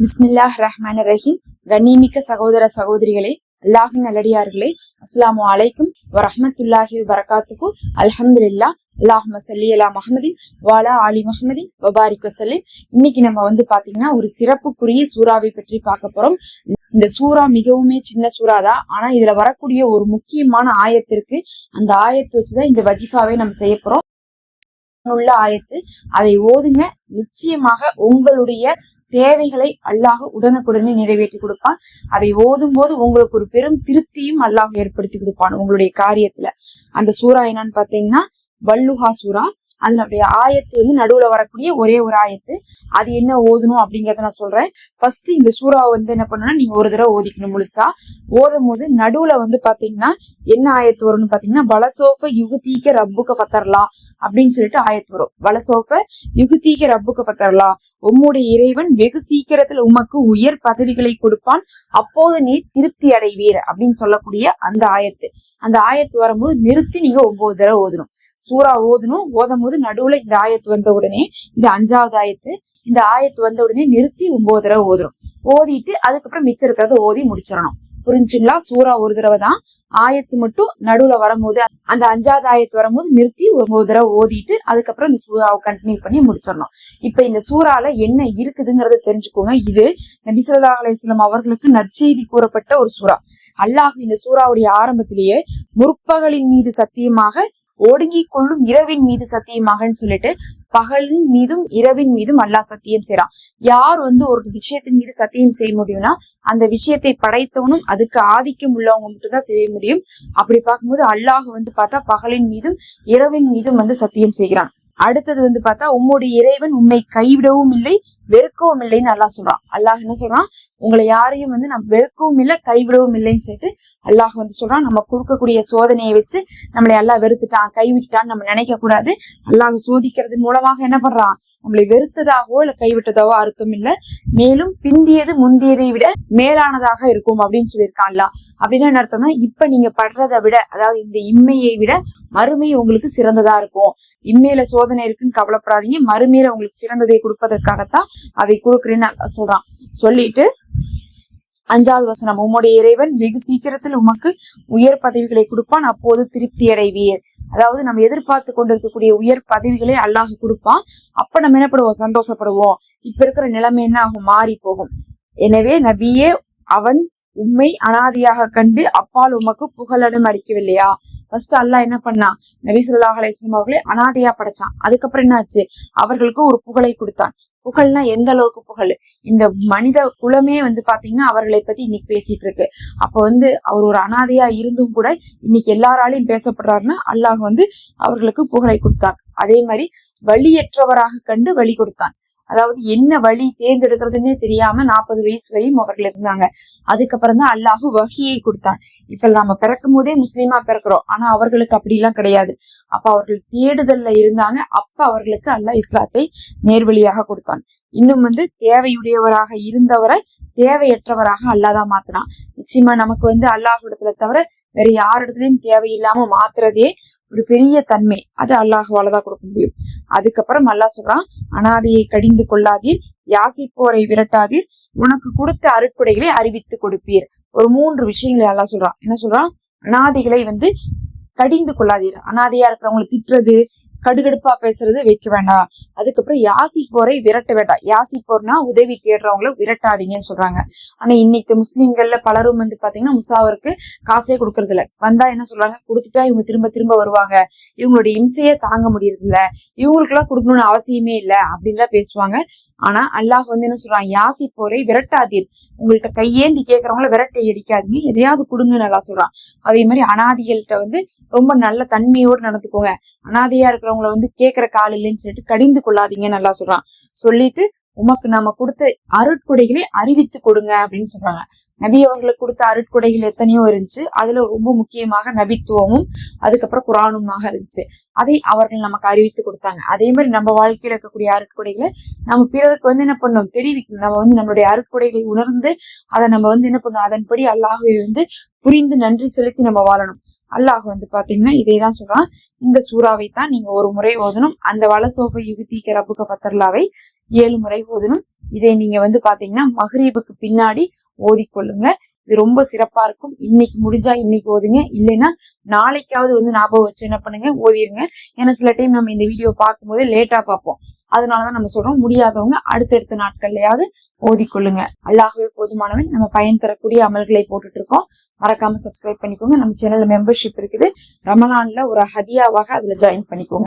பிஸ்மில்லாஹ் ரஹ்மான் ரஹீம். கண்ணியமிக்க சகோதர சகோதரிகளே, அல்லாஹின் நல்லடியார்களே, அஸ்ஸலாமு அலைக்கும் வரஹ்மத்துல்லாஹி வபரகாத்துஹு. அல்ஹம்துலில்லாஹ். அல்லாஹும்ம ஸல்லி அலா முஹம்மதின் வஅலா ஆலி முஹம்மதின் வபாரிக் வஸல்லிம். இன்னைக்கு நம்ம பாத்தீங்கன்னா ஒரு சிறப்புக்குரிய சூறாவை பற்றி பார்க்க போறோம். இந்த சூறா மிகவுமே சின்ன சூறா தான். ஆனா இதுல வரக்கூடிய ஒரு முக்கியமான ஆயத்திற்கு அந்த ஆயத்தை வச்சுதான் இந்த வஜிஃபாவை நம்ம செய்ய போறோம். உள்ள ஆயத்து, அதை ஓதுங்க. நிச்சயமாக உங்களுடைய தேவைகளை அல்லாஹ் உடனுக்குடனே நிறைவேற்றி கொடுப்பான். அதை ஓதும் போது உங்களுக்கு ஒரு பெரும் திருப்தியும் அல்லாஹ் ஏற்படுத்தி கொடுப்பான் உங்களுடைய காரியத்துல. அந்த சூறா என்னன்னு பாத்தீங்கன்னா வல்லுஹா சூறா. அதனுடைய ஆயத்து நடுவுல வரக்கூடிய ஒரே ஒரு ஆயத்து. அது என்ன ஓதணும் அப்படிங்கறத நான் சொல்றேன். ஃபர்ஸ்ட் இந்த சூறாவை என்ன பண்ணணும்னா நீங்க ஒரு தடவை ஓதிக்கணும் முழுசா. ஓதும் போது நடுவுல பாத்தீங்கன்னா என்ன ஆயத்து வரும்னு பாத்தீங்கன்னா வலசோஃப யுகுதீக்க ரப்புக்க ஃபத்தர்லா அப்படின்னு சொல்லிட்டு ஆயத்து வரும். வலசோஃப யுகுதீக்க ரப்புக்க ஃபத்தர்லா, உம்முடைய இறைவன் வெகு சீக்கிரத்துல உமக்கு உயர் பதவிகளை கொடுப்பான், அப்போது நீ திருப்தி அடைவீர் அப்படின்னு சொல்லக்கூடிய அந்த ஆயத்து. அந்த ஆயத்து வரும்போது நிறுத்தி நீங்க 9 தடவை ஓதணும். சூறா ஓதணும். ஓதும் போது நடுவுல இந்த ஆயத்து வந்த உடனே, இது 5வது ஆயத்து, இந்த ஆயத்து வந்த உடனே நிறுத்தி 9 தடவை ஓதணும். ஓதிட்டு அதுக்கப்புறம் மிச்சம் இருக்கிறத ஓதி முடிச்சிடணும். புரிஞ்சுங்களா? சூறா ஒரு தடவை தான். ஆயத்து மட்டும் நடுவுல வரும்போது அந்த 5வது ஆயத்து வரும்போது நிறுத்தி 9 தடவை ஓதிட்டு அதுக்கப்புறம் இந்த சூறாவை கண்டினியூ பண்ணி முடிச்சிடணும். இப்ப இந்த சூறால என்ன இருக்குதுங்கிறத தெரிஞ்சுக்கோங்க. இது நபி ஸல்லல்லாஹு அலைஹி வஸல்லம் அவர்களுக்கு நற்செய்தி கூறப்பட்ட ஒரு சூறா. அல்லாஹ் இந்த சூறாவுடைய ஆரம்பத்திலேயே முற்பகலின் மீது சத்தியமாக, ஒடுங்கி கொள்ளும் இரவின் மீது சத்தியமாகன்னு சொல்லிட்டு பகலின் மீதும் இரவின் மீதும் அல்லாஹ் சத்தியம் செய்யறான். யார் ஒரு விஷயத்தின் மீது சத்தியம் செய்ய முடியும்னா அந்த விஷயத்தை படைத்தவனும் அதுக்கு ஆதிக்கம் உள்ளவங்க மட்டும்தான் செய்ய முடியும். அப்படி பார்க்கும்போது அல்லாஹ் பார்த்தா பகலின் மீதும் இரவின் மீதும் சத்தியம் செய்கிறான். அடுத்தது பார்த்தா உம்முடைய இறைவன் உண்மை கைவிடவும் இல்லை வெறுக்கவும் இல்லைன்னு அல்லாஹ் சொல்றான். அல்லாஹ் என்ன சொல்றான்? உங்களை யாரையும் நம்ம வெறுக்கவும் இல்லை கைவிடவும் இல்லைன்னு சொல்லிட்டு அல்லாஹ் சொல்றான். நம்ம கொடுக்கக்கூடிய சோதனையை வச்சு நம்மளை அல்லாஹ் வெறுத்துட்டான் கைவிட்டுட்டான்னு நம்ம நினைக்க கூடாது. அல்லாஹ் சோதிக்கிறது மூலமாக என்ன பண்றான்? நம்மளை வெறுத்ததாகவோ இல்ல கைவிட்டதாவோ அர்த்தம் இல்ல, மேலும் பிந்தியது முந்தியதை விட மேலானதாக இருக்கும் அப்படின்னு சொல்லியிருக்கான் அல்லாஹ். அப்படின்னா என்ன அர்த்தம்னா, இப்ப நீங்க படுறதை விட, அதாவது இந்த இம்மையை விட மறுமை உங்களுக்கு சிறந்ததா இருக்கும். இம்மையில சோதனை இருக்குன்னு கவலைப்படாதீங்க, மறுமையில உங்களுக்கு சிறந்ததை கொடுப்பதற்காகத்தான் அதை கொடுக்குறேன்னு அல்லாஹ் சொல்றான். சொல்லிட்டு 5வது வசனம், உம்முடைய இறைவன் வெகு சீக்கிரத்தில் உமக்கு உயர் பதவிகளை கொடுப்பான், அப்போது திருப்தி அடைவீர். அதாவது நம்ம எதிர்பார்த்து கொண்டிருக்கக்கூடிய உயர் பதவிகளை அல்லாஹ் கொடுப்பான். அப்ப நம்ம என்ன பண்ணுவோம்? சந்தோஷப்படுவோம். இப்ப இருக்கிற நிலைமை என்ன ஆகும்? மாறி போகும். எனவே நபியே, அவன் உம்மை அனாதியாக கண்டு அப்பால் உமக்கு புகலிடம் அளிக்கவில்லையா? ஃபர்ஸ்ட் அல்லாஹ் என்ன பண்ணான்? நபி ஸல்லல்லாஹு அலைஹி வஸல்லம் அவர்களை அனாதையா படைச்சான். அதுக்கப்புறம் என்ன ஆச்சு? அவர்களுக்கு ஒரு புகழை கொடுத்தான். புகழ்னா எந்த அளவுக்கு புகழ்? இந்த மனித குலமே பாத்தீங்கன்னா அவர்களை பத்தி இன்னைக்கு பேசிட்டு இருக்கு. அப்ப அவர் ஒரு அனாதையா இருந்தும் கூட இன்னைக்கு எல்லாராலையும் பேசப்படுறாருன்னா அல்லாஹ் அவர்களுக்கு புகழை கொடுத்தான். அதே மாதிரி வழியற்றவராக கண்டு வழி கொடுத்தான். அதாவது என்ன வழி தேர்ந்தெடுக்கிறதுன்னே தெரியாம 40 வயசு வரையும் அவர்கள் இருந்தாங்க. அதுக்கப்புறம் தான் அல்லாஹ் வஹியை கொடுத்தான். இப்ப நம்ம பிறக்கும் போதே முஸ்லீமா பிறக்கிறோம், ஆனா அவர்களுக்கு அப்படி எல்லாம் கிடையாது. அப்ப அவர்கள் தேடுதல்ல இருந்தாங்க. அப்ப அவர்களுக்கு அல்லாஹ் இஸ்லாத்தை நேர்வழியாக கொடுத்தான். இன்னும் தேவையுடையவராக இருந்தவரை தேவையற்றவராக அல்லாஹ் தான் மாத்தினான். நிச்சயமா நமக்கு அல்லாஹ் இடத்துல தவிர வேற யார் இடத்துலயும் தேவையில்லாம மாத்துறதே ஒரு பெரிய தன்மை. அது அல்லாஹ்வாலதான் கொடுக்க முடியும். அதுக்கப்புறம் அல்லாஹ் சொல்றான், அனாதையை கடிந்து கொள்ளாதீர், யாசிப்போரை விரட்டாதீர், உனக்கு கொடுத்த அருட்கொடைகளை அறிவித்து கொடுப்பீர். ஒரு 3 விஷயங்களை அல்லாஹ் சொல்றான். என்ன சொல்றான்? அனாதைகளை கடிந்து கொள்ளாதீர். அனாதையா இருக்கிறவங்களை திட்டுறது, கடுகடுப்பா பேசுறது வைக்க வேண்டாம். அதுக்கப்புறம் யாசிப்போரை விரட்ட வேண்டாம். யாசிப்போர்னா உதவி தேடுறவங்களை விரட்டாதீங்கன்னு சொல்றாங்க. ஆனா இன்னைக்கு முஸ்லிம்கள்ல பலரும் பாத்தீங்கன்னா முசாவருக்கு காசே கொடுக்கறது இல்ல. வந்தா என்ன சொல்றாங்க? கொடுத்துட்டா இவங்க திரும்ப திரும்ப வருவாங்க, இவங்களுடைய இம்சையே தாங்க முடியறது இல்ல, இவங்களுக்கு எல்லாம் கொடுக்கணும்னு அவசியமே இல்ல அப்படின்லாம் பேசுவாங்க. ஆனா அல்லாஹ் என்ன சொல்றான்? யாசிப்போரை விரட்டாதீர். உங்கள்ட்ட கையேந்தி கேட்கறவங்கள விரட்டை அடிக்காதீங்க, எதையாவது கொடுங்கன்னு நல்லா சொல்றான். அதே மாதிரி அனாதிகள்கிட்ட ரொம்ப நல்ல தன்மையோடு நடந்துக்கோங்க. அனாதையா இருக்கிறவங்களை கேட்கிற கால் இல்லைன்னு சொல்லிட்டு கடிந்து கொள்ளாதீங்கன்னு நல்லா சொல்றான். சொல்லிட்டு உமக்கு நாம கொடுத்த அருட்கொடைகளை அறிவித்து கொடுங்க அப்படின்னு சொல்றாங்க. நபி அவர்களுக்கு கொடுத்த அருட்கொடைகள் எத்தனையோ இருந்துச்சு. அதுல ரொம்ப முக்கியமாக நபித்துவமும் அதுக்கப்புறம் குரானுமாக இருந்துச்சு. அதை அவர்கள் நமக்கு அறிவித்து கொடுத்தாங்க. அதே மாதிரி நம்ம வாழ்க்கையில இருக்கக்கூடிய அருட்கொடைகளை நம்ம பிறருக்கு என்ன பண்ணணும்? தெரிவிக்கணும். நம்ம நம்மளுடைய அருட்கொடைகளை உணர்ந்து அதை நம்ம என்ன பண்ணணும்? அதன்படி அல்லாஹ்வை புரிந்து நன்றி செலுத்தி நம்ம வாழணும். அல்லாஹ் பாத்தீங்கன்னா இதைதான் சொல்றான். இந்த சூறாவை தான் நீங்க ஒரு முறை ஓதணும். அந்த வலசோஃப யுகுதீக்க ரப்புக்க ஃபத்தர்லாவை 7 முறை ஓதணும். இதை நீங்க பாத்தீங்கன்னா மக்ரீபுக்கு பின்னாடி ஓதிக்கொள்ளுங்க. இது ரொம்ப சிறப்பா இருக்கும். இன்னைக்கு முடிஞ்சா இன்னைக்கு ஓதுங்க, இல்லைன்னா நாளைக்காவது ஞாபகம் வச்சு என்ன பண்ணுங்க, ஓதிருங்க. ஏன்னா சில டைம் நம்ம இந்த வீடியோ பார்க்கும் போது லேட்டா பார்ப்போம். அதனாலதான் நம்ம சொல்றோம், முடியாதவங்க அடுத்தடுத்த நாட்கள்லயாவது ஓதிக்கொள்ளுங்க. அல்லாஹ்வே போதுமானவன். நம்ம பயன் தரக்கூடிய அமல்களை போட்டுட்டு இருக்கோம். மறக்காம சப்ஸ்கிரைப் பண்ணிக்கோங்க. நம்ம சேனல்ல மெம்பர்ஷிப் இருக்குது. ரமலான்ல ஒரு ஹதியாவாக அதுல ஜாயின் பண்ணிக்கோங்க.